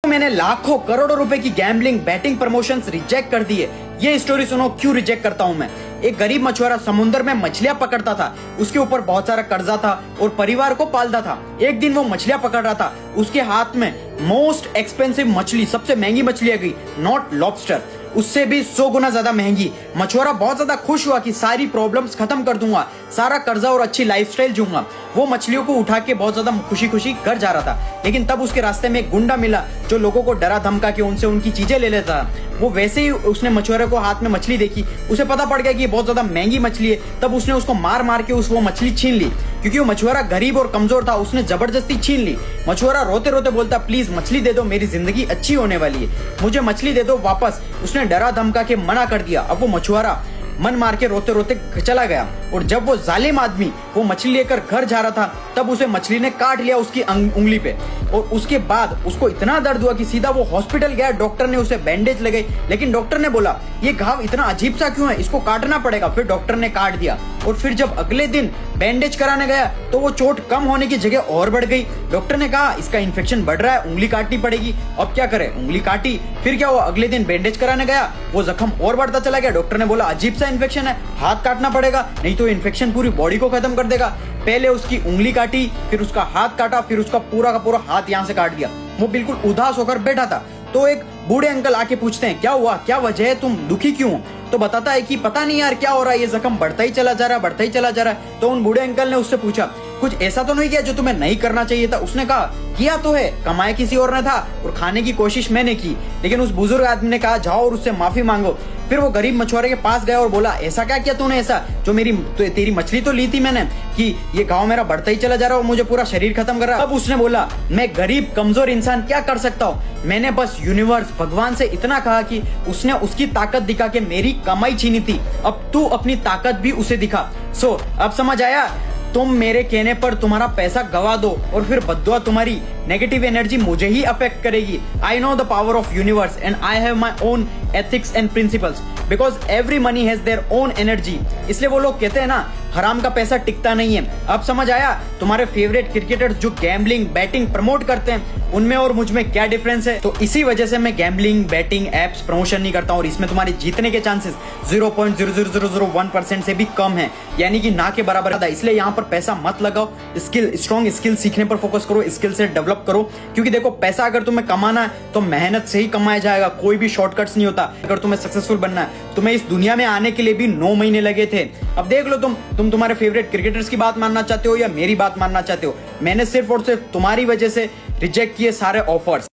मैंने लाखों करोड़ों रुपए की गैम्बलिंग बैटिंग प्रमोशंस रिजेक्ट कर दिए। ये स्टोरी सुनो क्यों रिजेक्ट करता हूं मैं। एक गरीब मछुआरा समुद्र में मछलियां पकड़ता था। उसके ऊपर बहुत सारा कर्जा था और परिवार को पालता था। एक दिन वो मछलियां पकड़ रहा था। उसके हाथ में मोस्ट एक्सपेंसिव मछली, सबसे महंगी मछली आ गई, नॉट लॉबस्टर, उससे भी 100 गुना ज्यादा महंगी। मछुआरा बहुत ज्यादा खुश हुआ कि सारी प्रॉब्लम्स खत्म कर दूंगा, सारा कर्जा और अच्छी लाइफस्टाइल जीऊंगा। वो मछलियों को उठा के बहुत ज्यादा खुशी खुशी घर जा रहा था, लेकिन तब उसके रास्ते में एक गुंडा मिला जो लोगों को डरा धमका के उनसे उनकी चीजें ले लेता। वो वैसे ही उसने मछुआरे को हाथ में मछली देखी, उसे पता पड़ गया कि ये बहुत ज्यादा महंगी मछली है। तब उसने उसको मार मार के वो मछली छीन ली। क्योंकि वो मछुआरा गरीब और कमजोर था, उसने जबरदस्ती छीन ली। मछुआरा रोते रोते बोलता, प्लीज मछली दे दो, मेरी जिंदगी अच्छी होने वाली है, मुझे मछली दे दो वापस। उसने डरा धमका के मना कर दिया। अब वो मछुआरा मन मार के रोते रोते चला गया। और जब वो जालिम आदमी वो मछली लेकर घर जा रहा था, तब उसे मछली ने काट लिया उसकी उंगली पे। और उसके बाद उसको इतना दर्द हुआ कि सीधा वो हॉस्पिटल गया। डॉक्टर ने उसे बैंडेज लगाई, लेकिन डॉक्टर ने बोला ये घाव इतना अजीब सा क्यों है, इसको काटना पड़ेगा। फिर डॉक्टर ने काट दिया। और फिर जब अगले दिन बैंडेज कराने गया तो वो चोट कम होने की जगह और बढ़ गई। डॉक्टर ने कहा इसका इन्फेक्शन बढ़ रहा है, उंगली काटनी पड़ेगी। अब क्या करे, उंगली काटी। फिर क्या हुआ, अगले दिन बैंडेज कराने गया, वो जख्म और बढ़ता चला गया। डॉक्टर ने बोला अजीब सा इन्फेक्शन है, हाथ काटना पड़ेगा, नहीं तो इन्फेक्शन पूरी बॉडी को खत्म कर देगा। पहले उसकी उंगली काटी, फिर उसका हाथ काटा, फिर उसका पूरा का पूरा हाथ यहाँ से काट दिया। वो बिल्कुल उदास होकर बैठा था। तो एक बूढ़े अंकल आके पूछते हैं क्या हुआ, क्या वजह है, तुम दुखी क्यों हो? तो बताता है कि पता नहीं यार क्या हो रहा है, ये जख्म बढ़ता ही चला जा रहा है, बढ़ता ही चला जा रहा है। तो उन बूढ़े अंकल ने उससे पूछा कुछ ऐसा तो नहीं किया जो तुम्हें नहीं करना चाहिए था? उसने कहा किया तो है, कमाया किसी और ने था और खाने की कोशिश मैंने की। लेकिन उस बुजुर्ग आदमी ने कहा जाओ और उससे माफी मांगो। फिर वो गरीब मछुआरे के पास गया और बोला ऐसा क्या किया तूने, ऐसा जो तेरी मछली तो ली थी मैंने, कि ये घाव मेरा बढ़ता ही चला जा रहा है और मुझे पूरा शरीर खत्म कर रहा है। अब उसने बोला मैं गरीब कमजोर इंसान क्या कर सकता हूँ, मैंने बस यूनिवर्स भगवान से इतना कहा कि उसने उसकी ताकत दिखा के मेरी कमाई छीनी थी, अब तू अपनी ताकत भी उसे दिखा। सो अब समझ आया, तुम मेरे कहने पर तुम्हारा पैसा गवा दो और फिर बद्दुआ तुम्हारी नेगेटिव एनर्जी मुझे ही अफेक्ट करेगी। I know the power of universe and I have my own ethics and principles because every money has their own energy. इसलिए वो लोग कहते हैं ना हराम का पैसा टिकता नहीं है। अब समझ आया तुम्हारे फेवरेट क्रिकेटर्स जो गैम्बलिंग बैटिंग प्रमोट करते हैं उनमें और मुझ में क्या डिफरेंस है। तो इसी वजह से मैं गैम्बलिंग बैटिंग एप्स प्रमोशन नहीं करता हूँ और इसमें तुम्हारे जीतने के चांसेस 0.00001% से भी कम है, यानी कि ना के बराबर है। इसलिए यहाँ पर पैसा मत लगाओ, स्ट्रॉन्ग स्किल सीखने पर फोकस करो, स्किल से डेवलप करो। क्योंकि देखो पैसा अगर तुम्हें कमाना है तो मेहनत से ही कमाया जाएगा, कोई भी शॉर्टकट्स नहीं होता। अगर तुम्हें सक्सेसफुल बनना है, तुम्हें इस दुनिया में आने के लिए भी 9 महीने लगे थे। अब देख लो तुम तुम्हारे फेवरेट क्रिकेटर्स की बात मानना चाहते हो या मेरी बात मानना चाहते हो। मैंने सिर्फ और सिर्फ तुम्हारी वजह से रिजेक्ट किए सारे ऑफर्स।